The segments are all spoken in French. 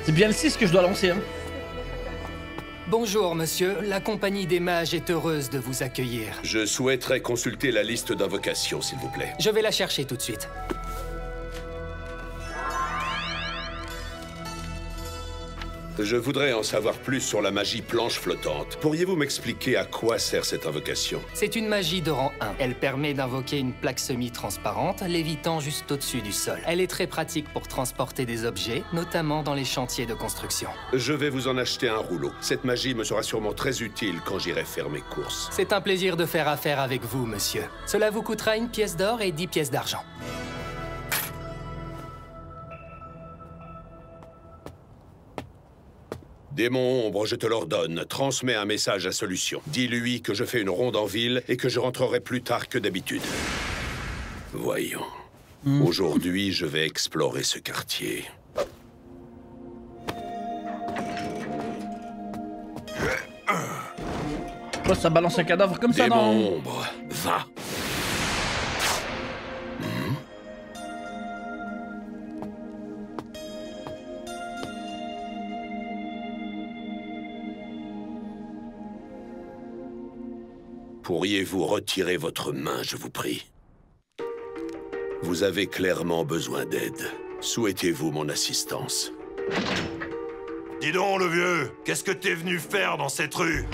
C'est bien le 6 que je dois lancer, hein. Bonjour, monsieur. La compagnie des mages est heureuse de vous accueillir. Je souhaiterais consulter la liste d'invocations, s'il vous plaît. Je vais la chercher tout de suite. Je voudrais en savoir plus sur la magie planche flottante. Pourriez-vous m'expliquer à quoi sert cette invocation? C'est une magie de rang 1. Elle permet d'invoquer une plaque semi-transparente, lévitant juste au-dessus du sol. Elle est très pratique pour transporter des objets, notamment dans les chantiers de construction. Je vais vous en acheter un rouleau. Cette magie me sera sûrement très utile quand j'irai faire mes courses. C'est un plaisir de faire affaire avec vous, monsieur. Cela vous coûtera 1 pièce d'or et 10 pièces d'argent. Démon ombre, je te l'ordonne, transmets un message à Solution. Dis-lui que je fais une ronde en ville et que je rentrerai plus tard que d'habitude. Voyons. Aujourd'hui, je vais explorer ce quartier. Oh, ça balance un cadavre comme ça, non? Démon ombre, va. Pourriez-vous retirer votre main, je vous prie? Vous avez clairement besoin d'aide. Souhaitez-vous mon assistance? Dis donc, le vieux, qu'est-ce que t'es venu faire dans cette rue?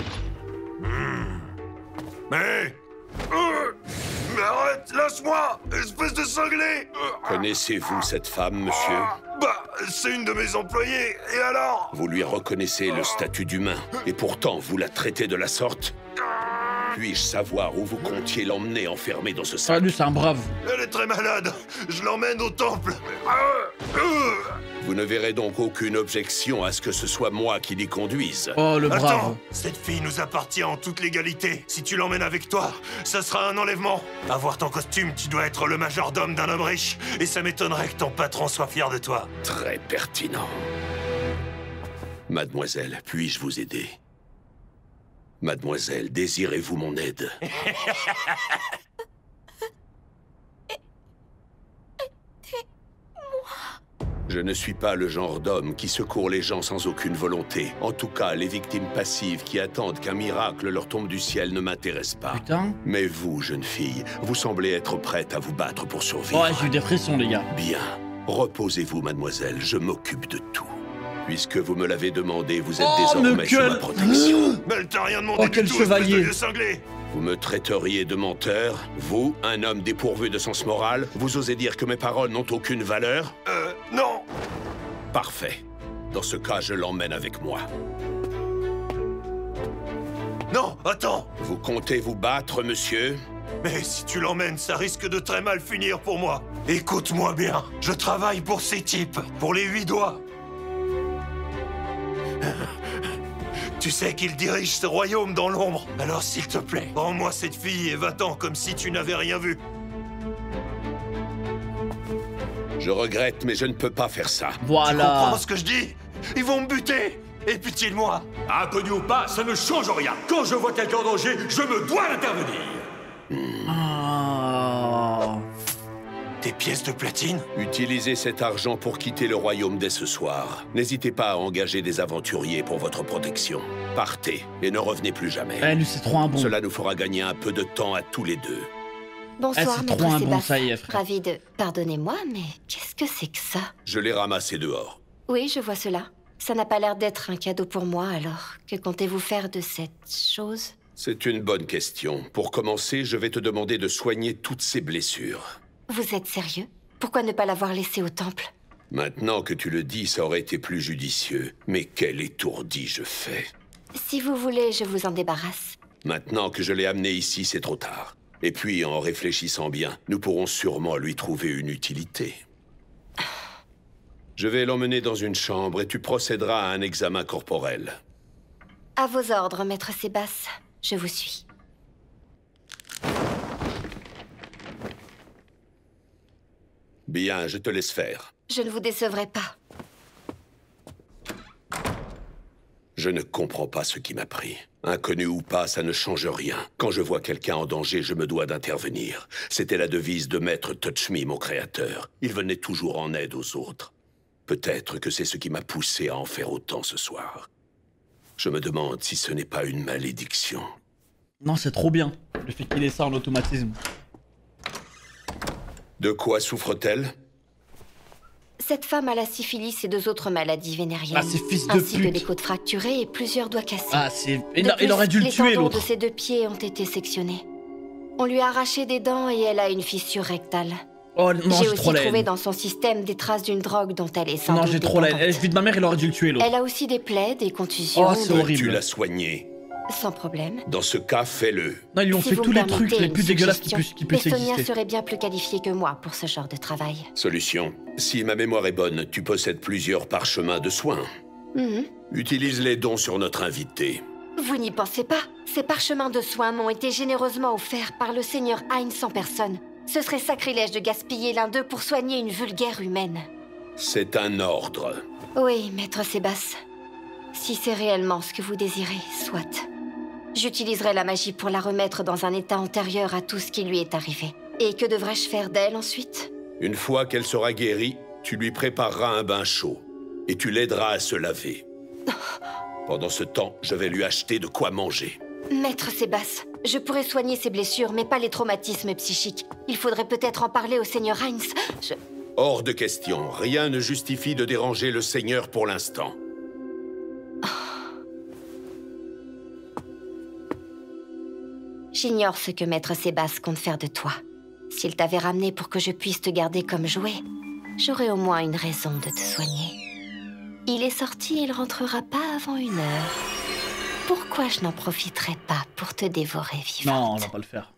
Mais arrête, lâche-moi, espèce de cinglé! Connaissez-vous cette femme, monsieur? Bah, c'est une de mes employées, et alors? Vous lui reconnaissez le statut d'humain, et pourtant vous la traitez de la sorte? Puis-je savoir où vous comptiez l'emmener enfermée dans ce Ah, sac? lui, c'est un brave. Elle est très malade, je l'emmène au temple. Vous ne verrez donc aucune objection à ce que ce soit moi qui l'y conduise. Oh, le brave. Attends, cette fille nous appartient en toute légalité. Si tu l'emmènes avec toi, ça sera un enlèvement. À voir ton costume, tu dois être le majordome d'un homme riche. Et ça m'étonnerait que ton patron soit fier de toi. Très pertinent. Mademoiselle, puis-je vous aider? Mademoiselle, désirez-vous mon aide? Je ne suis pas le genre d'homme qui secourt les gens sans aucune volonté. En tout cas, les victimes passives qui attendent qu'un miracle leur tombe du ciel ne m'intéressent pas. Putain. Mais vous, jeune fille, vous semblez être prête à vous battre pour survivre. Ouais, j'ai eu des frissons, les gars. Bien. Reposez-vous, mademoiselle, je m'occupe de tout. Puisque vous me l'avez demandé, vous êtes désormais sous ma protection. Mais elle t'a rien demandé Oh, quel du tout, espèce de chevalier. vieux cinglé. Vous me traiteriez de menteur? Vous, un homme dépourvu de sens moral? Vous osez dire que mes paroles n'ont aucune valeur? Non. Parfait. Dans ce cas, je l'emmène avec moi. Non, attends. Vous comptez vous battre, monsieur? Mais si tu l'emmènes, ça risque de très mal finir pour moi. Écoute-moi bien, je travaille pour ces types, pour les 8 doigts. Tu sais qu'ils dirigent ce royaume dans l'ombre. Alors s'il te plaît, rends-moi cette fille et va-t'en comme si tu n'avais rien vu. Je regrette, mais je ne peux pas faire ça. Tu Voilà. comprends ce que je dis? Ils vont me buter. Et pitié de moi. Inconnu ou pas, ça ne change rien. Quand je vois quelqu'un en danger, je me dois intervenir. Ah. Des pièces de platine? Utilisez cet argent pour quitter le royaume dès ce soir. N'hésitez pas à engager des aventuriers pour votre protection. Partez et ne revenez plus jamais. Eh, lui, c'est trop un bon. Cela nous fera gagner un peu de temps à tous les deux. Bonsoir, c'est maître trop un bon, Sébastien. ça y est, frère. Ravi de... Pardonnez-moi, mais qu'est-ce que c'est que ça? Je l'ai ramassé dehors. Oui, je vois cela. Ça n'a pas l'air d'être un cadeau pour moi, alors. Que comptez-vous faire de cette chose? C'est une bonne question. Pour commencer, je vais te demander de soigner toutes ces blessures. Vous êtes sérieux? Pourquoi ne pas l'avoir laissé au temple? Maintenant que tu le dis, ça aurait été plus judicieux. Mais quel étourdi je fais. Si vous voulez, je vous en débarrasse. Maintenant que je l'ai amené ici, c'est trop tard. Et puis, en réfléchissant bien, nous pourrons sûrement lui trouver une utilité. Je vais l'emmener dans une chambre et tu procéderas à un examen corporel. À vos ordres, maître Sébastien. Je vous suis. Bien, je te laisse faire. Je ne vous décevrai pas. Je ne comprends pas ce qui m'a pris. Inconnu ou pas, ça ne change rien. Quand je vois quelqu'un en danger, je me dois d'intervenir. C'était la devise de Maître Touch Me, mon créateur. Il venait toujours en aide aux autres. Peut-être que c'est ce qui m'a poussé à en faire autant ce soir. Je me demande si ce n'est pas une malédiction. Non, c'est trop bien, le fait qu'il ait ça en automatisme. De quoi souffre-t-elle? Cette femme a la syphilis et 2 autres maladies vénériennes. Ah, c'est fils de ainsi que pute. des côtes fracturées et plusieurs doigts cassés. Ah, c'est... De Il plus, aurait dû le tuer, les tendons l'autre. de ses 2 pieds ont été sectionnés. On lui a arraché des dents et elle a une fissure rectale. Oh non, J'ai j'ai aussi trop la trouvé haine. dans son système des traces d'une drogue dont elle est sans Non, doute j'ai trop la haine. dépendante. Vu de ma mère, il aurait dû le tuer, l'autre. Elle a aussi des plaies, des contusions. Oh, c'est horrible. Tu l'as soignée. Sans problème. Dans ce cas, fais-le. Non, ils lui ont Si fait tous tous les trucs les plus dégueulasses qui puissent Sonia exister. serait bien plus qualifiée que moi pour ce genre de travail. Solution. Si ma mémoire est bonne, tu possèdes plusieurs parchemins de soins. Utilise-les dons sur notre invité. Vous n'y pensez pas? Ces parchemins de soins m'ont été généreusement offerts par le seigneur Heinz en personne. Ce serait sacrilège de gaspiller l'un d'eux pour soigner une vulgaire humaine. C'est un ordre. Oui, maître Sébastien. Si c'est réellement ce que vous désirez, soit. J'utiliserai la magie pour la remettre dans un état antérieur à tout ce qui lui est arrivé. Et que devrais-je faire d'elle ensuite? Une fois qu'elle sera guérie, tu lui prépareras un bain chaud. Et tu l'aideras à se laver. Pendant ce temps, je vais lui acheter de quoi manger. Maître Sébastien, je pourrais soigner ses blessures, mais pas les traumatismes psychiques. Il faudrait peut-être en parler au seigneur Heinz. Hors de question. Rien ne justifie de déranger le Seigneur pour l'instant. J'ignore ce que maître Sébastien compte faire de toi. S'il t'avait ramené pour que je puisse te garder comme jouet, j'aurais au moins une raison de te soigner. Il est sorti et il rentrera pas avant 1 heure. Pourquoi je n'en profiterais pas pour te dévorer vivante? Non, on va pas le faire.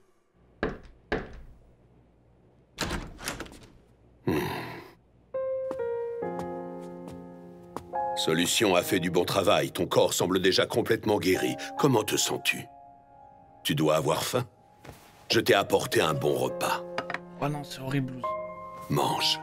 Solution a fait du bon travail. Ton corps semble déjà complètement guéri. Comment te sens-tu? Tu dois avoir faim. Je t'ai apporté un bon repas. Oh non, c'est horrible. Mange.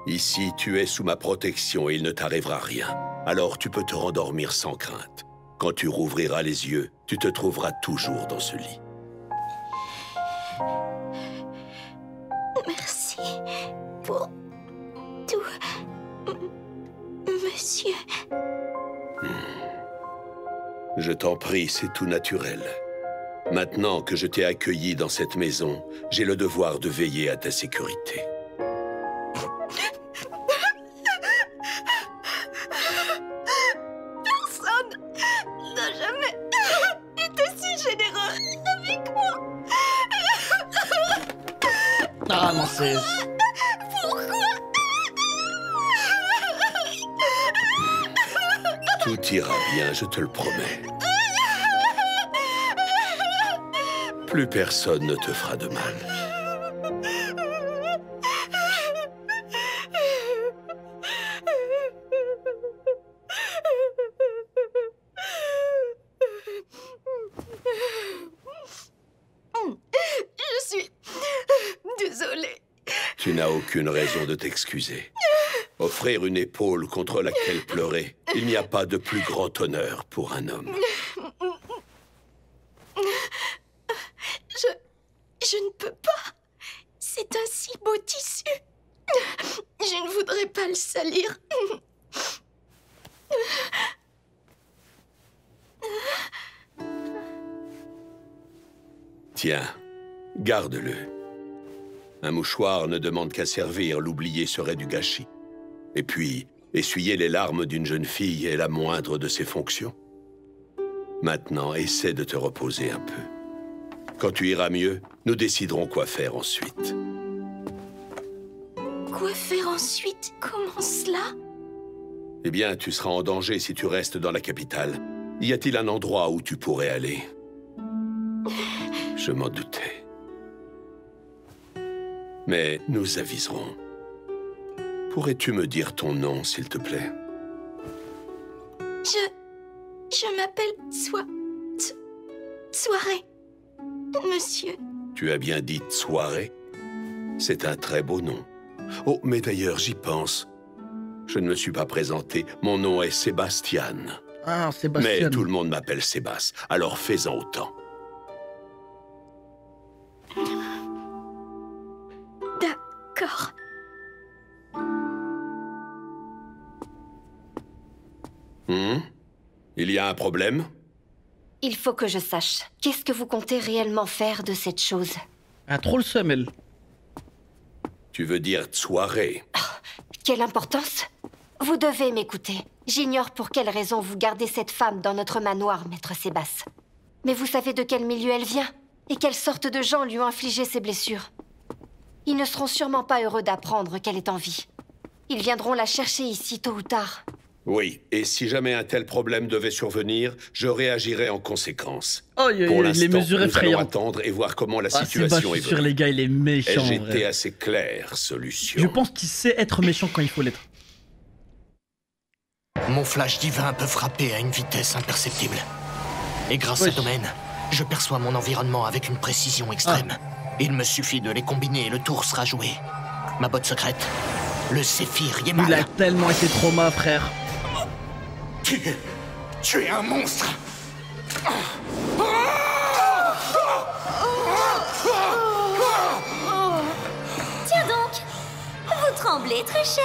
Ici, tu es sous ma protection et il ne t'arrivera rien. Alors tu peux te rendormir sans crainte. Quand tu rouvriras les yeux, tu te trouveras toujours dans ce lit. Merci pour tout, monsieur. Je t'en prie, c'est tout naturel. Maintenant que je t'ai accueilli dans cette maison, j'ai le devoir de veiller à ta sécurité. Personne n'a jamais été si généreux avec moi. Ah non, c'est... Tout ira bien, je te le promets. Plus personne ne te fera de mal. Je suis désolée. Tu n'as aucune raison de t'excuser. Offrir une épaule contre laquelle pleurer, il n'y a pas de plus grand honneur pour un homme. Je ne peux pas. C'est un si beau tissu. Je ne voudrais pas le salir. Tiens, garde-le. Un mouchoir ne demande qu'à servir, l'oublier serait du gâchis. Et puis, essuyer les larmes d'une jeune fille est la moindre de ses fonctions. Maintenant, essaie de te reposer un peu. Quand tu iras mieux, nous déciderons quoi faire ensuite. Quoi faire ensuite? Comment cela? Eh bien, tu seras en danger si tu restes dans la capitale. Y a-t-il un endroit où tu pourrais aller? Je m'en doutais. Mais nous aviserons. Pourrais-tu me dire ton nom, s'il te plaît? Je m'appelle Soirée, monsieur. Tu as bien dit Soirée? C'est un très beau nom. Oh, mais d'ailleurs, j'y pense. Je ne me suis pas présenté. Mon nom est Sébastien. Ah, Sébastien. Mais tout le monde m'appelle Sébastien, alors fais-en autant. D'accord. Il y a un problème? Il faut que je sache. Qu'est-ce que vous comptez réellement faire de cette chose? Ah, trop le seum, elle. Tu veux dire Soirée? Quelle importance? Vous devez m'écouter. J'ignore pour quelle raison vous gardez cette femme dans notre manoir, maître Sébastien. Mais vous savez de quel milieu elle vient? Et quelle sorte de gens lui ont infligé ces blessures? Ils ne seront sûrement pas heureux d'apprendre qu'elle est en vie. Ils viendront la chercher ici tôt ou tard. Oui, et si jamais un tel problème devait survenir, je réagirais en conséquence. Oh, Pour les l'instant, mesures nous allons effrayantes. attendre et voir comment la Ah, situation Sébastien, sur évolue. les gars, il est méchant, en Ai-je vrai. été assez clair, solution? Je pense qu'il sait être méchant quand il faut l'être. Mon flash divin peut frapper à une vitesse imperceptible. Et grâce à Domaine, je perçois mon environnement avec une précision extrême. Il me suffit de les combiner et le tour sera joué. Ma botte secrète, le Séphir Il a Yémal. tellement été trauma, frère. Tu es un monstre. Tiens donc, vous tremblez, très cher.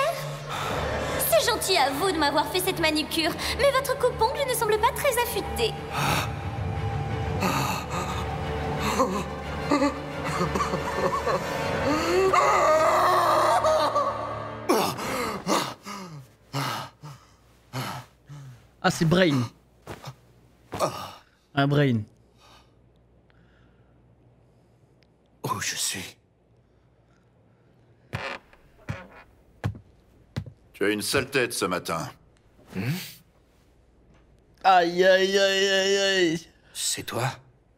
C'est gentil à vous de m'avoir fait cette manucure, mais votre coupe-ongle ne semble pas très affûté. Ah, c'est Brain. Un Brain. Où je suis? Tu as une sale tête ce matin. Aïe, aïe, aïe, aïe, aïe. C'est toi,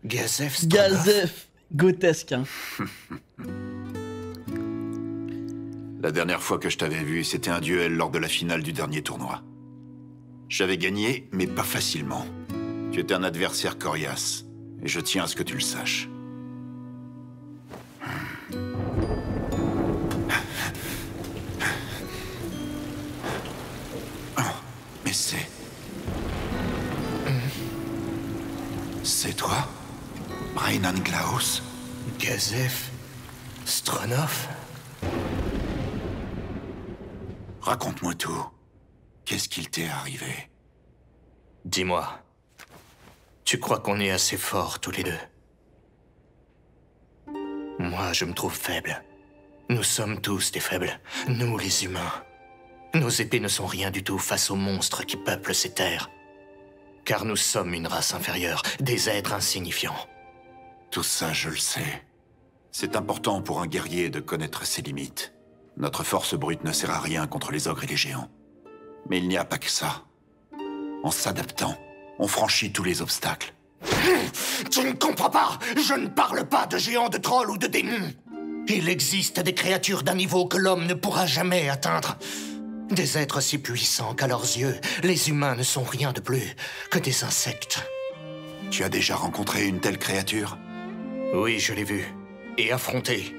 Gazef Stronov? Gazef. Grotesque, hein. La dernière fois que je t'avais vu, c'était un duel lors de la finale du dernier tournoi. J'avais gagné, mais pas facilement. Tu étais un adversaire coriace, et je tiens à ce que tu le saches. Mais c'est... C'est toi, Brainan Glaos? Gazef Stronov? Raconte-moi tout. Qu'est-ce qu'il t'est arrivé? Dis-moi, tu crois qu'on est assez forts tous les deux? Moi, je me trouve faible. Nous sommes tous des faibles, nous les humains. Nos épées ne sont rien du tout face aux monstres qui peuplent ces terres. Car nous sommes une race inférieure, des êtres insignifiants. Tout ça, je le sais. C'est important pour un guerrier de connaître ses limites. Notre force brute ne sert à rien contre les ogres et les géants. Mais il n'y a pas que ça. En s'adaptant, on franchit tous les obstacles. Tu ne comprends pas! Je ne parle pas de géants, de trolls ou de démons! Il existe des créatures d'un niveau que l'homme ne pourra jamais atteindre. Des êtres si puissants qu'à leurs yeux, les humains ne sont rien de plus que des insectes. Tu as déjà rencontré une telle créature? Oui, je l'ai vue. Et affrontée.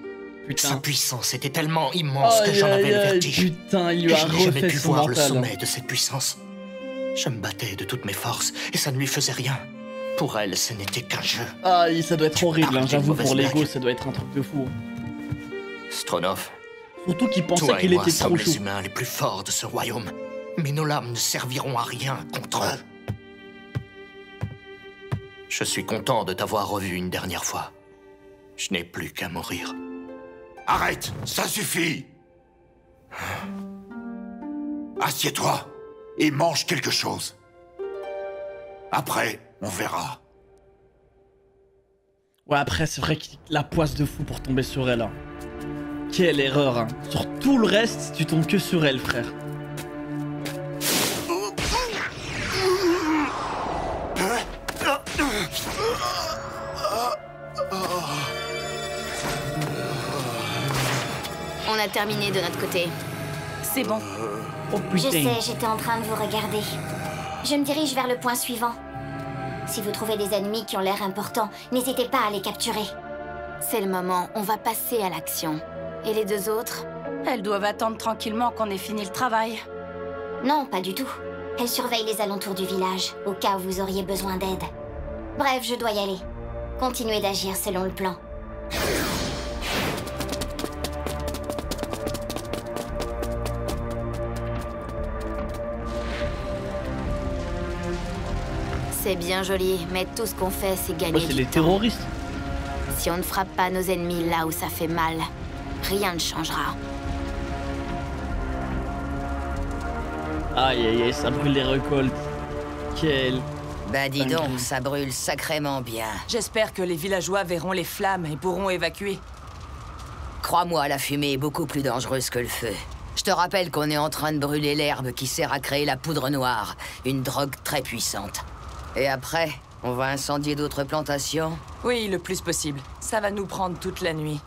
Putain. Sa puissance était tellement immense que Aïe, j'en avais aïe, le aïe, vertige. putain, il lui Et a je n'ai jamais refait pu son voir le mental. sommet de cette puissance. Je me battais de toutes mes forces et ça ne lui faisait rien. Pour elle, ce n'était qu'un jeu. Aïe, ça doit être horrible, parles hein, d'une j'avoue, mauvaise pour l'ego, blague. ça doit être un truc de fou. Stronov, Surtout qu'il pensait toi et qu'il moi était sommes trop les chaud. humains les plus forts de ce royaume. Mais nos lames ne serviront à rien contre eux. Je suis content de t'avoir revu une dernière fois. Je n'ai plus qu'à mourir. Arrête, ça suffit! Assieds-toi et mange quelque chose. Après, on verra. Ouais, après, c'est vrai qu'il la poisse de fou pour tomber sur elle. Hein. Quelle erreur, hein. Sur tout le reste, tu tombes que sur elle, frère. On a terminé de notre côté. C'est bon. Oh Je putain. sais, j'étais en train de vous regarder. Je me dirige vers le point suivant. Si vous trouvez des ennemis qui ont l'air importants, n'hésitez pas à les capturer. C'est le moment, on va passer à l'action. Et les deux autres? Elles doivent attendre tranquillement qu'on ait fini le travail. Non, pas du tout. Elles surveillent les alentours du village, au cas où vous auriez besoin d'aide. Bref, je dois y aller. Continuez d'agir selon le plan. C'est bien joli, mais tout ce qu'on fait, c'est Oh, gagner c'est du des temps. terroristes. Si on ne frappe pas nos ennemis là où ça fait mal, rien ne changera. Aïe aïe aïe, ça brûle les récoltes. Quel... Bah dis donc, ça brûle sacrément bien. J'espère que les villageois verront les flammes et pourront évacuer. Crois-moi, la fumée est beaucoup plus dangereuse que le feu. Je te rappelle qu'on est en train de brûler l'herbe qui sert à créer la poudre noire, une drogue très puissante. Et après, on va incendier d'autres plantations? Oui, le plus possible. Ça va nous prendre toute la nuit.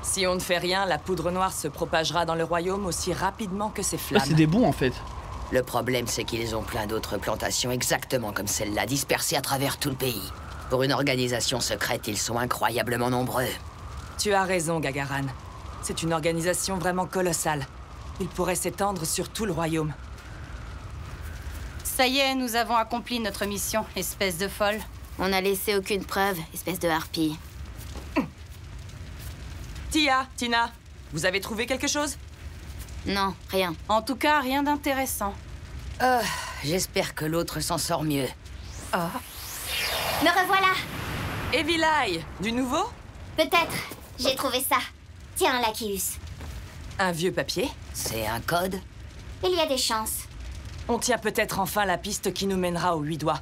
Si on ne fait rien, la poudre noire se propagera dans le royaume aussi rapidement que ces Ouais, flammes. c'est des bons en fait. Le problème, c'est qu'ils ont plein d'autres plantations exactement comme celle-là, dispersées à travers tout le pays. Pour une organisation secrète, ils sont incroyablement nombreux. Tu as raison, Gagaran. C'est une organisation vraiment colossale. Il pourrait s'étendre sur tout le royaume. Ça y est, nous avons accompli notre mission, espèce de folle. On n'a laissé aucune preuve, espèce de harpie. Tina, vous avez trouvé quelque chose? Non, rien. En tout cas, rien d'intéressant. J'espère que l'autre s'en sort mieux. Me revoilà! Evilai, du nouveau? Peut-être. J'ai trouvé ça. Tiens, Lakius. Un vieux papier? C'est un code? Il y a des chances. On tient peut-être enfin la piste qui nous mènera aux 8 doigts.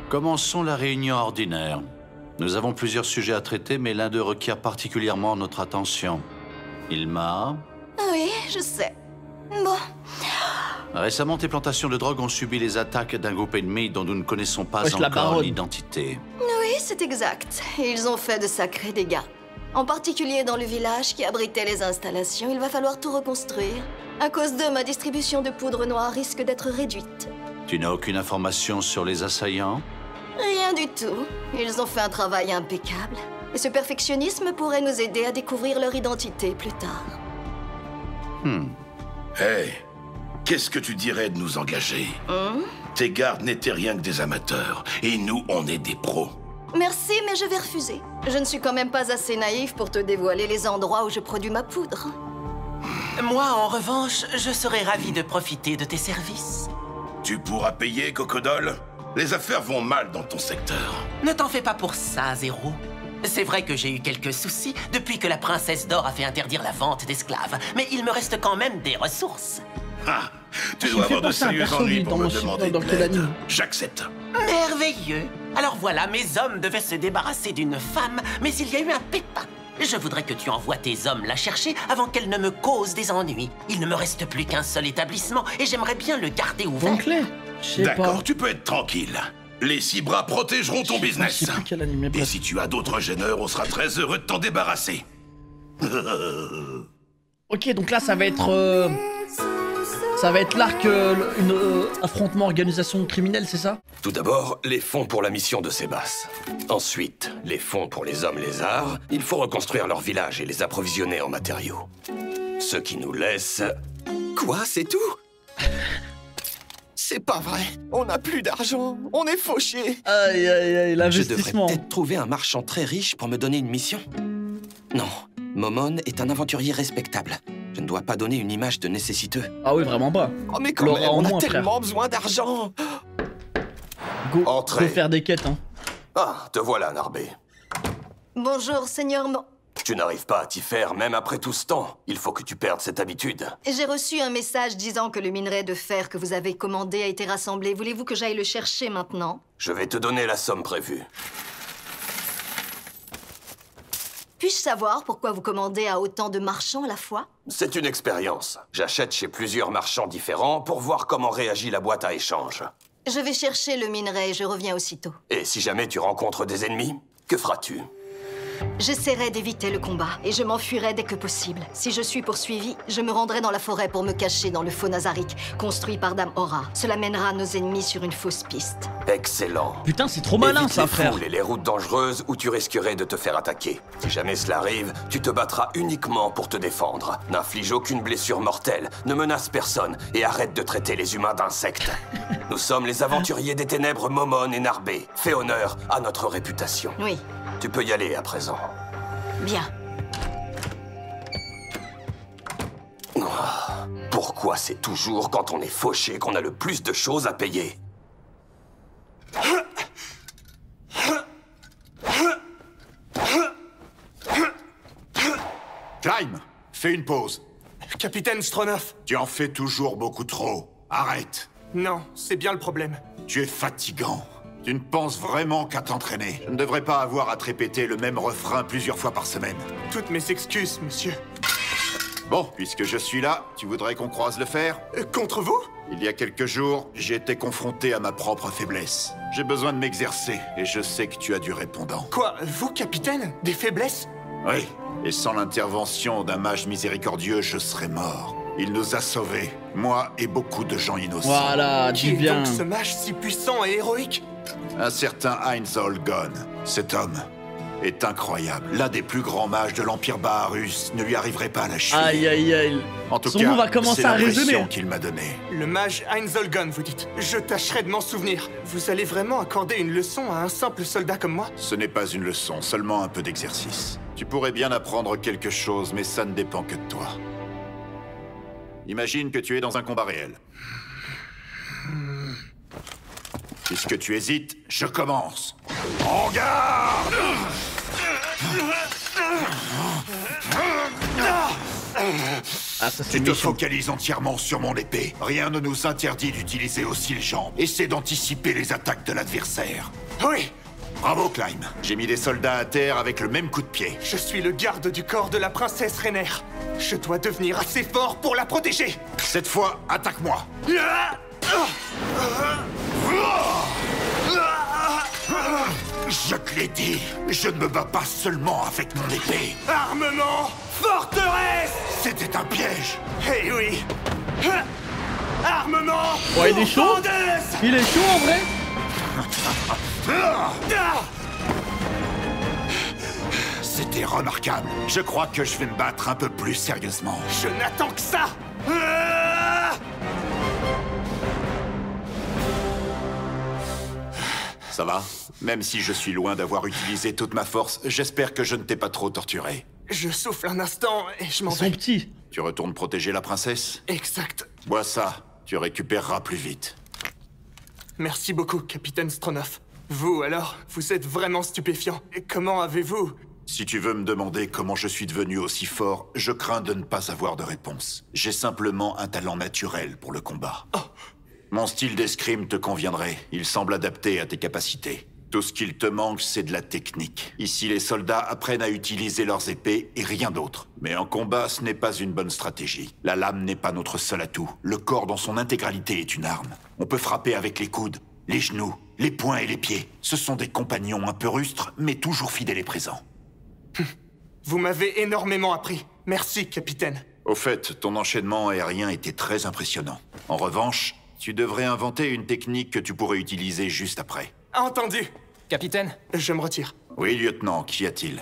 Commençons la réunion ordinaire. Nous avons plusieurs sujets à traiter, mais l'un d'eux requiert particulièrement notre attention. Ilma, Oui, je sais. Bon, récemment, tes plantations de drogue ont subi les attaques d'un groupe ennemi dont nous ne connaissons pas Wesh, la encore baronne. l'identité. oui, c'est exact. Ils ont fait de sacrés dégâts. En particulier dans le village qui abritait les installations, il va falloir tout reconstruire. À cause d'eux, ma distribution de poudre noire risque d'être réduite. Tu n'as aucune information sur les assaillants? Rien du tout. Ils ont fait un travail impeccable. Et ce perfectionnisme pourrait nous aider à découvrir leur identité plus tard. Hé, qu'est-ce que tu dirais de nous engager? Tes gardes n'étaient rien que des amateurs, et nous, on est des pros. Merci, mais je vais refuser. Je ne suis quand même pas assez naïf pour te dévoiler les endroits où je produis ma poudre. Moi, en revanche, je serais ravi de profiter de tes services. Tu pourras payer, Cocodole? Les affaires vont mal dans ton secteur. Ne t'en fais pas pour ça, Zéro. C'est vrai que j'ai eu quelques soucis depuis que la princesse d'Or a fait interdire la vente d'esclaves, mais il me reste quand même des ressources. Ah, tu Il dois fait avoir de penser à un sérieux perso, ennuis lui, pour dans me le- demander dans de quel l'aide. anime? J'accepte. Merveilleux. Alors voilà, mes hommes devaient se débarrasser d'une femme, mais il y a eu un pépin. Je voudrais que tu envoies tes hommes la chercher avant qu'elle ne me cause des ennuis. Il ne me reste plus qu'un seul établissement et j'aimerais bien le garder ouvert. Donc là, je sais pas. D'accord, tu peux être tranquille. Les 6 bras protégeront ton Je business. sais plus quel anime, Et bref. si tu as d'autres gêneurs, on sera très heureux de t'en débarrasser. Ok, donc là, ça va être l'arc affrontement organisation criminelle, c'est ça? Tout d'abord, les fonds pour la mission de Sébas. Ensuite, les fonds pour les hommes lézards. Il faut reconstruire leur village et les approvisionner en matériaux. Ce qui nous laisse... Quoi, c'est tout? C'est pas vrai. On n'a plus d'argent. On est fauchés. Aïe, aïe, aïe, Je devrais l'investissement. peut-être trouver un marchand très riche pour me donner une mission. Non, Momon est un aventurier respectable. Je ne dois pas donner une image de nécessiteux. Ah oui, vraiment pas. Oh, mais quand L'aura même, en on a moins, frère. tellement besoin d'argent. Go, Entrez. faut faire des quêtes, hein. Ah, te voilà, Narbé. Bonjour, Seigneur Mo. Tu n'arrives pas à t'y faire, même après tout ce temps. Il faut que tu perdes cette habitude. J'ai reçu un message disant que le minerai de fer que vous avez commandé a été rassemblé. Voulez-vous que j'aille le chercher maintenant? Je vais te donner la somme prévue. Puis-je savoir pourquoi vous commandez à autant de marchands à la fois? C'est une expérience. J'achète chez plusieurs marchands différents pour voir comment réagit la boîte à échange. Je vais chercher le minerai et je reviens aussitôt. Et si jamais tu rencontres des ennemis, que feras-tu? J'essaierai d'éviter le combat et je m'enfuirai dès que possible. Si je suis poursuivi, je me rendrai dans la forêt pour me cacher dans le faux Nazarick construit par Dame Aura. Cela mènera nos ennemis sur une fausse piste. Excellent. Putain, c'est trop malin Évite ça, les frère. foules et les routes dangereuses où tu risquerais de te faire attaquer. Si jamais cela arrive, tu te battras uniquement pour te défendre. N'inflige aucune blessure mortelle, ne menace personne et arrête de traiter les humains d'insectes. Nous sommes les aventuriers des ténèbres Momon et Narbé. Fais honneur à notre réputation. Oui. Tu peux y aller à présent. Bien. Pourquoi c'est toujours quand on est fauché qu'on a le plus de choses à payer? Climb, fais une pause. Capitaine Stronov. Tu en fais toujours beaucoup trop. Arrête. Non, c'est bien le problème. Tu es fatigant. Tu ne penses vraiment qu'à t'entraîner. Je ne devrais pas avoir à te répéter le même refrain plusieurs fois par semaine. Toutes mes excuses, monsieur. Bon, puisque je suis là, tu voudrais qu'on croise le fer? Contre vous? Il y a quelques jours, j'ai été confronté à ma propre faiblesse. J'ai besoin de m'exercer, et je sais que tu as du répondant. Quoi? Vous, capitaine? Des faiblesses? Oui, et sans l'intervention d'un mage miséricordieux, je serais mort. Il nous a sauvés, moi et beaucoup de gens innocents. Voilà, dis bien. Qui est donc ce mage si puissant et héroïque? Un certain Heinz Holgon. Cet homme est incroyable. L'un des plus grands mages de l'Empire Baharus ne lui arriverait pas à la cheville. Aïe aïe aïe. En tout Son cas, nom va commencer à résonner. c'est l'impression qu'il m'a donnée. Le mage Heinz Holgon, vous dites. Je tâcherai de m'en souvenir. Vous allez vraiment accorder une leçon à un simple soldat comme moi? Ce n'est pas une leçon, seulement un peu d'exercice. Tu pourrais bien apprendre quelque chose, mais ça ne dépend que de toi. Imagine que tu es dans un combat réel. Puisque tu hésites, je commence. En garde! Ah, ça, tu te focalises entièrement sur mon épée. Rien ne nous interdit d'utiliser aussi les jambes. Essaie d'anticiper les attaques de l'adversaire. Oui! Bravo, Climb. J'ai mis des soldats à terre avec le même coup de pied. Je suis le garde du corps de la princesse Rainer. Je dois devenir assez fort pour la protéger. Cette fois, attaque-moi. Je te l'ai dit, je ne me bats pas seulement avec mon épée. Armement! Forteresse! C'était un piège. Eh oui! Armement! Ouais, il est chaud. Il est chaud en vrai. C'était remarquable. Je crois que je vais me battre un peu plus sérieusement. Je n'attends que ça! Ça va? Même si je suis loin d'avoir utilisé toute ma force, j'espère que je ne t'ai pas trop torturé. Je souffle un instant et je m'en vais. Ils sont petits. Tu retournes protéger la princesse? Exact. Bois ça, tu récupéreras plus vite. Merci beaucoup, capitaine Stronov. Vous, alors, vous êtes vraiment stupéfiant. Et comment avez-vous... Si tu veux me demander comment je suis devenu aussi fort, je crains de ne pas avoir de réponse. J'ai simplement un talent naturel pour le combat. Oh. Mon style d'escrime te conviendrait. Il semble adapté à tes capacités. Tout ce qu'il te manque, c'est de la technique. Ici, les soldats apprennent à utiliser leurs épées et rien d'autre. Mais en combat, ce n'est pas une bonne stratégie. La lame n'est pas notre seul atout. Le corps dans son intégralité est une arme. On peut frapper avec les coudes, les genoux, les poings et les pieds. Ce sont des compagnons un peu rustres, mais toujours fidèles et présents. Vous m'avez énormément appris. Merci, capitaine. Au fait, ton enchaînement aérien était très impressionnant. En revanche, tu devrais inventer une technique que tu pourrais utiliser juste après. Entendu. Capitaine? Je me retire. Oui, lieutenant, qu'y a-t-il?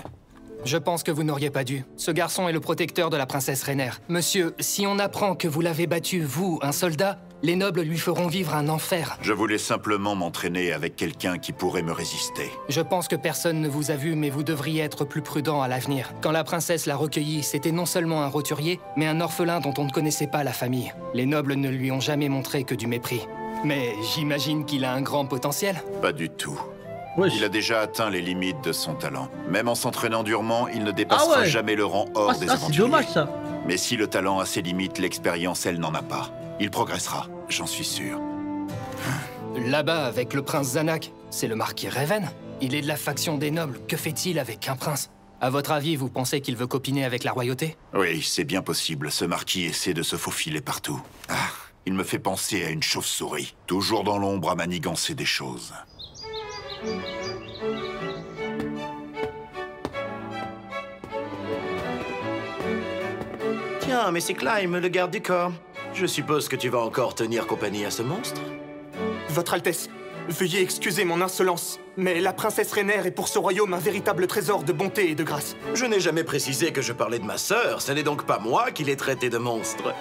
Je pense que vous n'auriez pas dû. Ce garçon est le protecteur de la princesse Rainer. Monsieur, si on apprend que vous l'avez battu, vous, un soldat, les nobles lui feront vivre un enfer. Je voulais simplement m'entraîner avec quelqu'un qui pourrait me résister. Je pense que personne ne vous a vu, mais vous devriez être plus prudent à l'avenir. Quand la princesse l'a recueilli, c'était non seulement un roturier, mais un orphelin dont on ne connaissait pas la famille. Les nobles ne lui ont jamais montré que du mépris. Mais j'imagine qu'il a un grand potentiel. Pas du tout. Wesh. Il a déjà atteint les limites de son talent. Même en s'entraînant durement, il ne dépassera jamais le rang hors des aventuriers. C'est dommage ça. Mais si le talent a ses limites, l'expérience, elle, n'en a pas. Il progressera, j'en suis sûr. Là-bas, avec le prince Zanak, c'est le marquis Raven. Il est de la faction des nobles. Que fait-il avec un prince? À votre avis, vous pensez qu'il veut copiner avec la royauté? Oui, c'est bien possible. Ce marquis essaie de se faufiler partout. Ah, il me fait penser à une chauve-souris. Toujours dans l'ombre à manigancer des choses. Tiens, mais c'est Climb, le garde du corps. Je suppose que tu vas encore tenir compagnie à ce monstre? Votre Altesse, veuillez excuser mon insolence, mais la princesse Rainière est pour ce royaume un véritable trésor de bonté et de grâce. Je n'ai jamais précisé que je parlais de ma sœur, ce n'est donc pas moi qui l'ai traitée de monstre.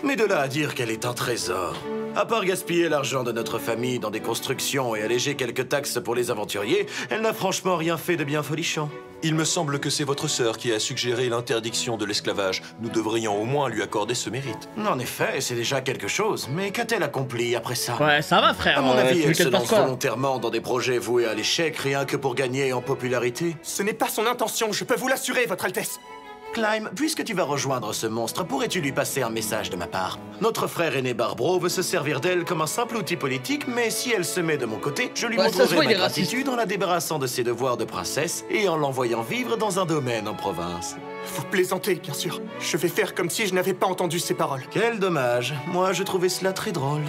Mais de là à dire qu'elle est un trésor. À part gaspiller l'argent de notre famille dans des constructions et alléger quelques taxes pour les aventuriers, elle n'a franchement rien fait de bien folichon. Il me semble que c'est votre sœur qui a suggéré l'interdiction de l'esclavage. Nous devrions au moins lui accorder ce mérite. En effet, c'est déjà quelque chose. Mais qu'a-t-elle accompli après ça? Ouais, ça va, frère. À mon avis, tu elle se inquiètes pas lance de quoi. volontairement dans des projets voués à l'échec, rien que pour gagner en popularité. Ce n'est pas son intention, je peux vous l'assurer, Votre Altesse. Climb, puisque tu vas rejoindre ce monstre, pourrais-tu lui passer un message de ma part? Notre frère aîné Barbro veut se servir d'elle comme un simple outil politique, mais si elle se met de mon côté, je lui montrerai ma gratitude en la débarrassant de ses devoirs de princesse et en l'envoyant vivre dans un domaine en province. Vous plaisantez, bien sûr. Je vais faire comme si je n'avais pas entendu ces paroles. Quel dommage. Moi, je trouvais cela très drôle.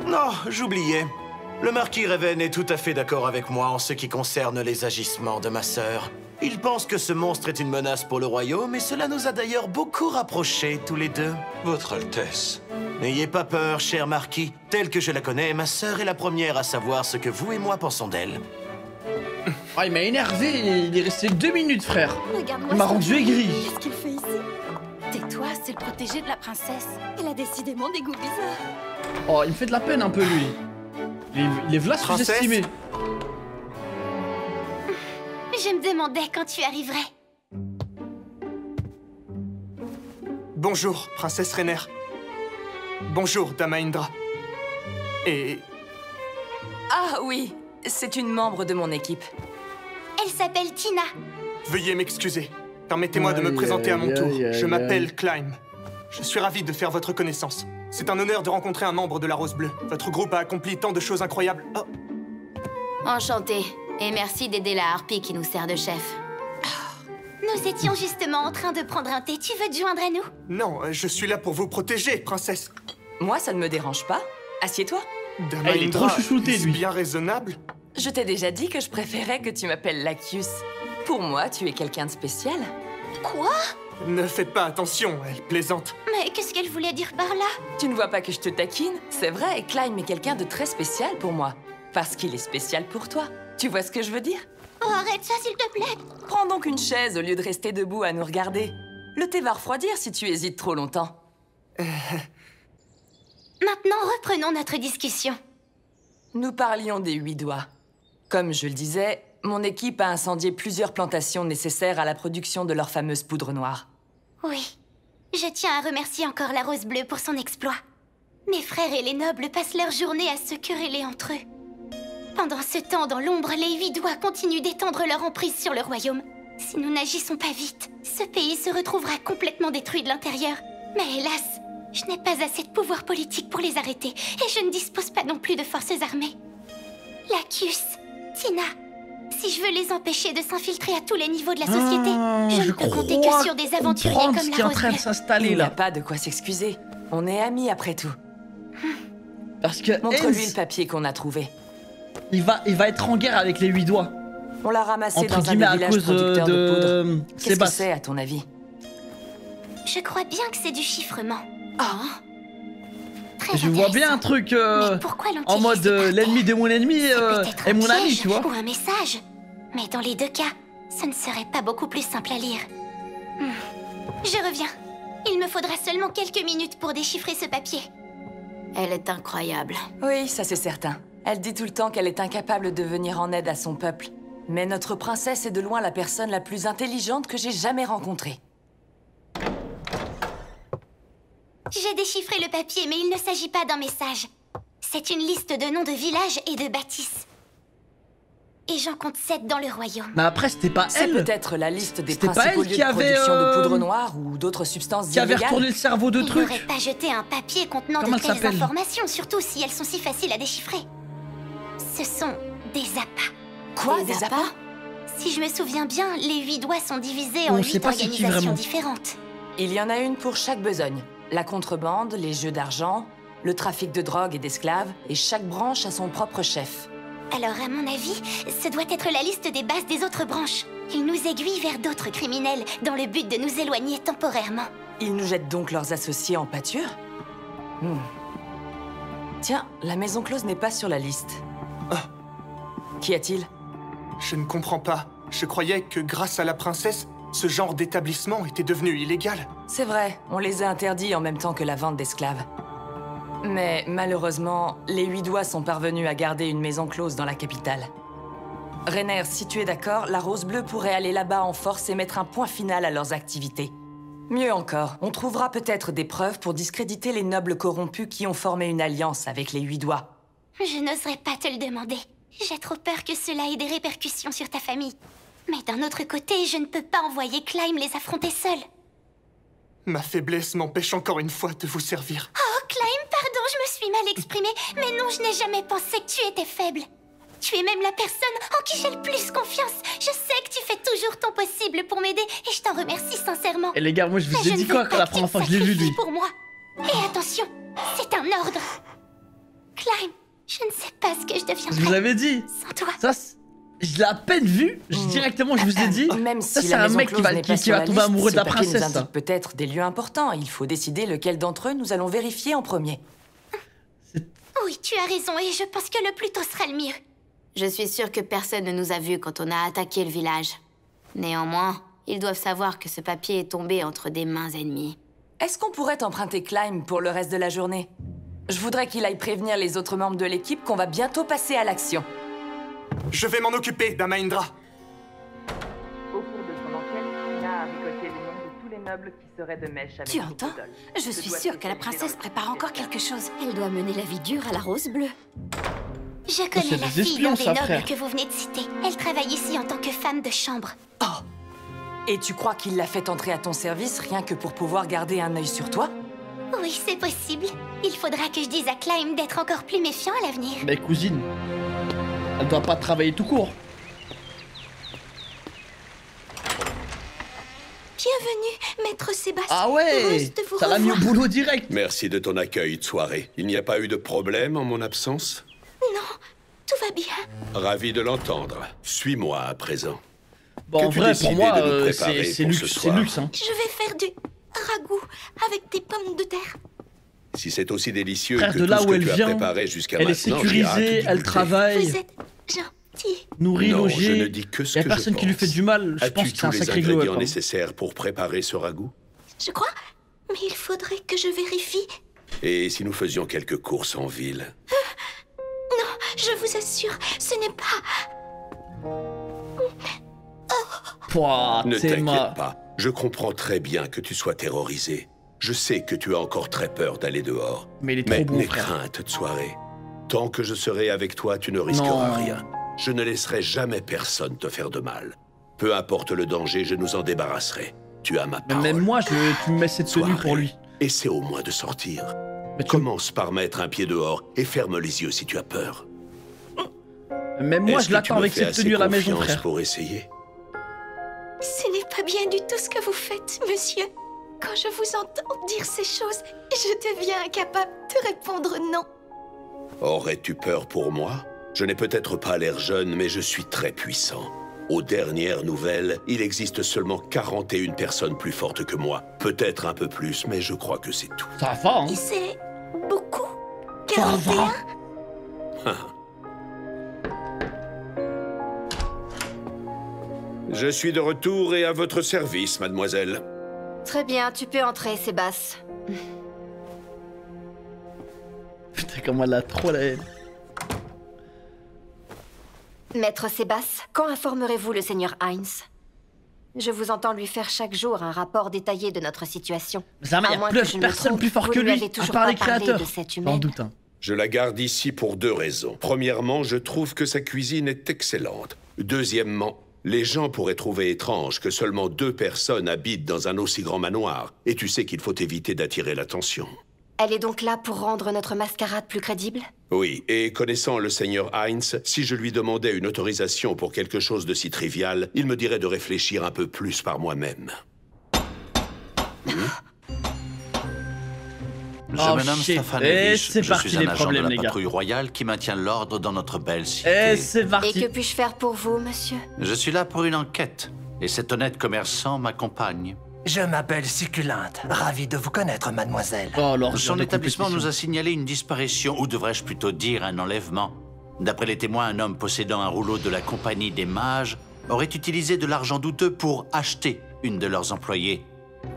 Non, j'oubliais. Le marquis Raven est tout à fait d'accord avec moi en ce qui concerne les agissements de ma sœur. Il pense que ce monstre est une menace pour le royaume et cela nous a d'ailleurs beaucoup rapprochés tous les deux. Votre Altesse. N'ayez pas peur, cher marquis. Telle que je la connais, ma sœur est la première à savoir ce que vous et moi pensons d'elle. Ah, il m'a énervé, il est resté 2 minutes, frère. Regarde-moi Il m'a ça. rendu aigri. Qu'est-ce qu'il fait ici? Tais-toi, c'est le protégé de la princesse. Il a décidément des goûts bizarres. Oh, il me fait de la peine un peu, lui. Il est v'là sous-estimé. Je me demandais quand tu arriverais. Bonjour, princesse Rainière. Bonjour, Dama Indra. Et... Ah oui, c'est une membre de mon équipe. Elle s'appelle Tina. Veuillez m'excuser. Permettez-moi de me présenter à mon tour. Je m'appelle Climb. Je suis ravi de faire votre connaissance. C'est un honneur de rencontrer un membre de la Rose Bleue. Votre groupe a accompli tant de choses incroyables. Oh. Enchantée. Et merci d'aider la harpie qui nous sert de chef. Nous étions justement en train de prendre un thé. Tu veux te joindre à nous? Non, je suis là pour vous protéger, princesse. Moi, ça ne me dérange pas. Assieds-toi. Dama il est trop Indra, chouchouté, est-ce lui. bien raisonnable? Je t'ai déjà dit que je préférais que tu m'appelles Lacus. Pour moi, tu es quelqu'un de spécial. Quoi? Ne faites pas attention, elle plaisante. Mais qu'est-ce qu'elle voulait dire par là? Tu ne vois pas que je te taquine? C'est vrai, Climb est quelqu'un de très spécial pour moi. Parce qu'il est spécial pour toi. Tu vois ce que je veux dire? Oh, arrête ça, s'il te plaît. Prends donc une chaise au lieu de rester debout à nous regarder. Le thé va refroidir si tu hésites trop longtemps. Maintenant, reprenons notre discussion. Nous parlions des 8 doigts. Comme je le disais, mon équipe a incendié plusieurs plantations nécessaires à la production de leur fameuse poudre noire. Oui. Je tiens à remercier encore la Rose Bleue pour son exploit. Mes frères et les nobles passent leur journée à se quereller entre eux. Pendant ce temps, dans l'ombre, les 8 doigts continuent d'étendre leur emprise sur le royaume. Si nous n'agissons pas vite, ce pays se retrouvera complètement détruit de l'intérieur. Mais hélas, je n'ai pas assez de pouvoir politique pour les arrêter, et je ne dispose pas non plus de forces armées. Lacus, Tina, si je veux les empêcher de s'infiltrer à tous les niveaux de la société, je ne peux compter que sur des aventuriers comme la Rose Bleue. Il n'y a pas de quoi s'excuser. On est amis après tout. Parce que montre-lui le papier qu'on a trouvé. Il va être en guerre avec les 8 doigts. On l'a ramassé entre dans un guillemets, des à villages cause producteurs de poudre. Qu'est-ce que Sébastien. c'est, à ton avis? Je crois bien que c'est du chiffrement. Oh. Je vois bien un truc pourquoi en mode l'ennemi de mon ennemi est mon ami, tu vois. Ou un message. Mais dans les deux cas, ça ne serait pas beaucoup plus simple à lire. Je reviens. Il me faudra seulement quelques minutes pour déchiffrer ce papier. Elle est incroyable. Oui, ça c'est certain. Elle dit tout le temps qu'elle est incapable de venir en aide à son peuple. Mais notre princesse est de loin la personne la plus intelligente que j'ai jamais rencontrée. J'ai déchiffré le papier, mais il ne s'agit pas d'un message. C'est une liste de noms de villages et de bâtisses. Et j'en compte 7 dans le royaume. Mais après, c'était pas C'est elle. peut-être la liste des C'était pas principaux elle lieux qui de avait, production de poudre noire ou d'autres substances qui avait illégales. retourné le cerveau de Il trucs. n'aurait pas jeté un papier contenant Comment de elle telles s'appelle informations, surtout si elles sont si faciles à déchiffrer. Ce sont des appâts. Quoi, des appâts? Si je me souviens bien, les 8 doigts sont divisés en On sait 8 pas c'est qui, organisations vraiment. différentes. Il y en a une pour chaque besogne. La contrebande, les jeux d'argent, le trafic de drogue et d'esclaves, et chaque branche a son propre chef. Alors, à mon avis, ce doit être la liste des bases des autres branches. Ils nous aiguillent vers d'autres criminels, dans le but de nous éloigner temporairement. Ils nous jettent donc leurs associés en pâture? Tiens, la maison close n'est pas sur la liste. Qu'y a-t-il? Je ne comprends pas. Je croyais que grâce à la princesse, ce genre d'établissement était devenu illégal. C'est vrai, on les a interdits en même temps que la vente d'esclaves. Mais malheureusement, les 8 doigts sont parvenus à garder une maison close dans la capitale. Rainer, si tu es d'accord, la Rose Bleue pourrait aller là-bas en force et mettre un point final à leurs activités. Mieux encore, on trouvera peut-être des preuves pour discréditer les nobles corrompus qui ont formé une alliance avec les 8 doigts. Je n'oserais pas te le demander. J'ai trop peur que cela ait des répercussions sur ta famille. Mais d'un autre côté, je ne peux pas envoyer Clyme les affronter seul. Ma faiblesse m'empêche encore une fois de vous servir. Oh, Clyme, pardon, je me suis mal exprimée. Mais non, je n'ai jamais pensé que tu étais faible. Tu es même la personne en qui j'ai le plus confiance. Je sais que tu fais toujours ton possible pour m'aider et je t'en remercie sincèrement. Et les gars, moi je vous ai dit quoi quand la première fois que je l'ai vu, lui? Pour moi. Et attention, c'est un ordre. Clyme, je ne sais pas ce que je deviendrais. Je vous avais dit. Sans toi. Ça, je l'ai à peine vu. Directement, je vous ai dit. Même ça, si c'est la un maison mec qui close va n'est pas sur la tomber liste, amoureux de la ce papier princesse. nous indique peut-être des lieux importants. Il faut décider lequel d'entre eux nous allons vérifier en premier. Oui, tu as raison et je pense que le plus tôt sera le mieux. Je suis sûre que personne ne nous a vus quand on a attaqué le village. Néanmoins, ils doivent savoir que ce papier est tombé entre des mains ennemies. Est-ce qu'on pourrait emprunter Clyme pour le reste de la journée? Je voudrais qu'il aille prévenir les autres membres de l'équipe qu'on va bientôt passer à l'action. Je vais m'en occuper, Dama Indra. Au cours de son enquête, Tina a récolté les noms de tous les nobles qui seraient de mèche avec Tu entends? Je suis sûre que la princesse prépare encore quelque chose. Elle doit mener la vie dure à la Rose Bleue. Je connais la fille d'un des nobles que vous venez de citer. Elle travaille ici en tant que femme de chambre. Oh! Et tu crois qu'il l'a fait entrer à ton service rien que pour pouvoir garder un œil sur toi? Oui, c'est possible. Il faudra que je dise à Clyme d'être encore plus méfiant à l'avenir. Mais cousine, elle doit pas travailler tout court. Bienvenue, maître Sébastien. Ah ouais, ça l'a mis au boulot direct. Merci de ton accueil de soirée. Il n'y a pas eu de problème en mon absence? Non, tout va bien. Ravi de l'entendre. Suis-moi à présent. Bon, en vrai, pour moi, c'est luxe, c'est luxe. Hein. Je vais faire du ragoût avec des pommes de terre. Si c'est aussi délicieux Frère, que de tout là ce où que elle tu as vient, préparé jusqu'à elle maintenant, est sécurisée, elle travaille. Vous êtes gentil. Nourrie, non, logée. je ne dis que ce y a que personne je qui lui pense. fait du mal. Je pense As-tu que c'est un tous les sacré glow ingrédients up. nécessaires pour préparer ce ragoût? Je crois, mais il faudrait que je vérifie. Et si nous faisions quelques courses en ville? Non, je vous assure, ce n'est pas... Pouah, Ne c'est t'inquiète pas. Je comprends très bien que tu sois terrorisé. Je sais que tu as encore très peur d'aller dehors. Mais il est trop bon, n'aie frère. crainte de soirée. Tant que je serai avec toi, tu ne risqueras rien. Je ne laisserai jamais personne te faire de mal. Peu importe le danger, je nous en débarrasserai. Tu as ma parole. Même moi, tu me mets cette tenue pour lui. Essaie au moins de sortir. Commence par mettre un pied dehors et ferme les yeux si tu as peur. Même moi, Est-ce je l'attends que tu me avec fais cette assez tenue à la maison, confiance frère. pour essayer? Ce n'est pas bien du tout ce que vous faites, monsieur. Quand je vous entends dire ces choses, je deviens incapable de répondre non. Aurais-tu peur pour moi? Je n'ai peut-être pas l'air jeune, mais je suis très puissant. Aux dernières nouvelles, il existe seulement 41 personnes plus fortes que moi. Peut-être un peu plus, mais je crois que c'est tout. Ça va, hein? C'est beaucoup. Ça 41. Je suis de retour et à votre service, mademoiselle. Très bien, tu peux entrer, Sébastien. Putain, comment elle a trop la haine. Maître Sébastien, quand informerez-vous le seigneur Heinz? Je vous entends lui faire chaque jour un rapport détaillé de notre situation. Zama, il y a personne plus fort que lui, à part les créateurs. Sans doute. Hein. Je la garde ici pour 2 raisons. Premièrement, je trouve que sa cuisine est excellente. Deuxièmement, les gens pourraient trouver étrange que seulement 2 personnes habitent dans un aussi grand manoir. Et tu sais qu'il faut éviter d'attirer l'attention. Elle est donc là pour rendre notre mascarade plus crédible? Oui, et connaissant le seigneur Heinz, si je lui demandais une autorisation pour quelque chose de si trivial, il me dirait de réfléchir un peu plus par moi-même. Je me nomme Stefanevich. C'est je parti suis les un agent problèmes, de les la gars. patrouille royale qui maintient l'ordre dans notre belle cité. Et c'est parti. Et que puis-je faire pour vous, monsieur? Je suis là pour une enquête, et cet honnête commerçant m'accompagne. Je m'appelle Succulente. Ravi de vous connaître, mademoiselle. Son établissement nous a signalé une disparition, ou devrais-je plutôt dire un enlèvement. D'après les témoins, un homme possédant un rouleau de la Compagnie des Mages aurait utilisé de l'argent douteux pour acheter une de leurs employées.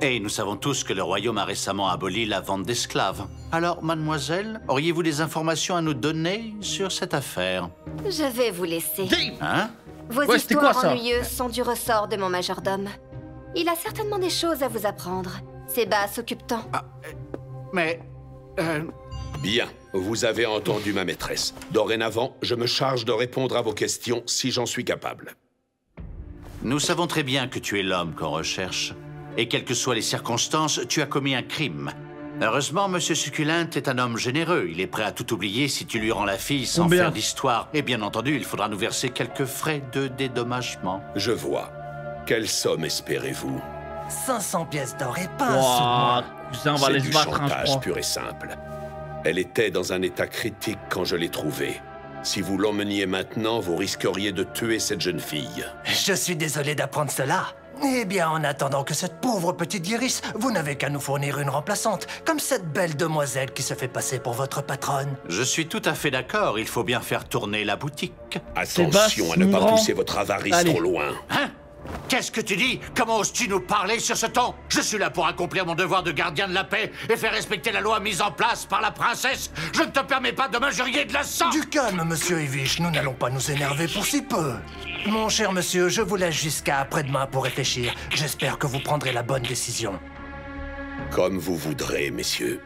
Et nous savons tous que le royaume a récemment aboli la vente d'esclaves. Alors, mademoiselle, auriez-vous des informations à nous donner sur cette affaire? Je vais vous laisser. Hein? Vos histoires ennuyeuses sont du ressort de mon majordome. Il a certainement des choses à vous apprendre. Séba s'occupe-t-en. Bien, vous avez entendu ma maîtresse. Dorénavant, je me charge de répondre à vos questions si j'en suis capable. Nous savons très bien que tu es l'homme qu'on recherche. Et quelles que soient les circonstances, tu as commis un crime. Heureusement, Monsieur Succulente est un homme généreux. Il est prêt à tout oublier si tu lui rends la fille sans faire d'histoire. Et bien entendu, il faudra nous verser quelques frais de dédommagement. Je vois. Quelle somme espérez-vous? 500 pièces d'or et pas un sou de moins. C'est du chantage pur et simple. Elle était dans un état critique quand je l'ai trouvée. Si vous l'emmeniez maintenant, vous risqueriez de tuer cette jeune fille. Je suis désolé d'apprendre cela. Eh bien, en attendant que cette pauvre petite guérisse, vous n'avez qu'à nous fournir une remplaçante, comme cette belle demoiselle qui se fait passer pour votre patronne. Je suis tout à fait d'accord, il faut bien faire tourner la boutique. Attention à ne pas pousser votre avarice trop loin. Hein? Qu'est-ce que tu dis? Comment oses-tu nous parler sur ce ton? Je suis là pour accomplir mon devoir de gardien de la paix et faire respecter la loi mise en place par la princesse. Je ne te permets pas de m'injurier de la sang. Du calme, monsieur Ivish, nous n'allons pas nous énerver pour si peu. Mon cher monsieur, je vous laisse jusqu'à après-demain pour réfléchir. J'espère que vous prendrez la bonne décision. Comme vous voudrez, messieurs.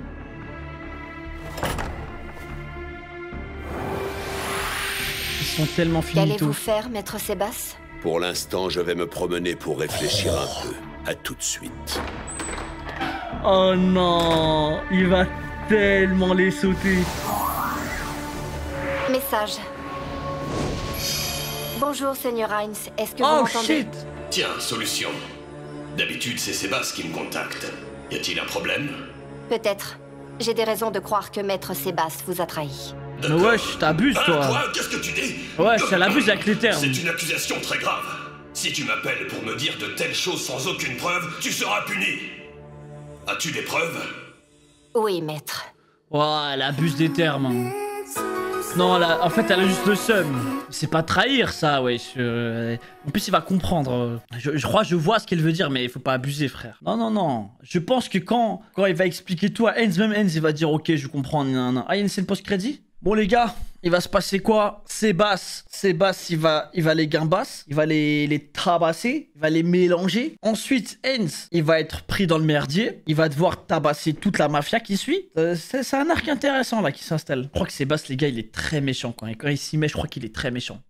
Ils sont tellement finis. Qu'allez-vous faire, maître Sébas? Pour l'instant, je vais me promener pour réfléchir un peu. À tout de suite. Oh non, il va tellement les sauter. Message. Bonjour, Seigneur Hines. Est-ce que vous m'entendez? Tiens, solution. D'habitude, c'est Sébas qui me contacte. Y a-t-il un problème? Peut-être. J'ai des raisons de croire que maître Sébas vous a trahi. Mais wesh, t'abuses, toi. Quoi? Qu'est-ce que tu dis? Ouais, ça l'abuse avec les termes. C'est une accusation très grave. Si tu m'appelles pour me dire de telles choses sans aucune preuve, tu seras puni. As-tu des preuves? Oui, maître. Ouais, elle abuse des termes. Non, en fait, elle a juste le seum. C'est pas trahir, ça, wesh. En plus, il va comprendre. Je crois que je vois ce qu'elle veut dire, mais il faut pas abuser, frère. Non, non, non. Je pense que quand il va expliquer tout à Heinz, même Heinz, il va dire, ok, je comprends. Ah, il y a une scène post-crédit? Bon, les gars, il va se passer quoi? Sébas, il va les gambasser, il va les tabasser, il va les mélanger. Ensuite, Heinz, il va être pris dans le merdier. Il va devoir tabasser toute la mafia qui suit. C'est un arc intéressant, là, qui s'installe. Je crois que Sébas, les gars, il est très méchant. Quand il s'y met, je crois qu'il est très méchant.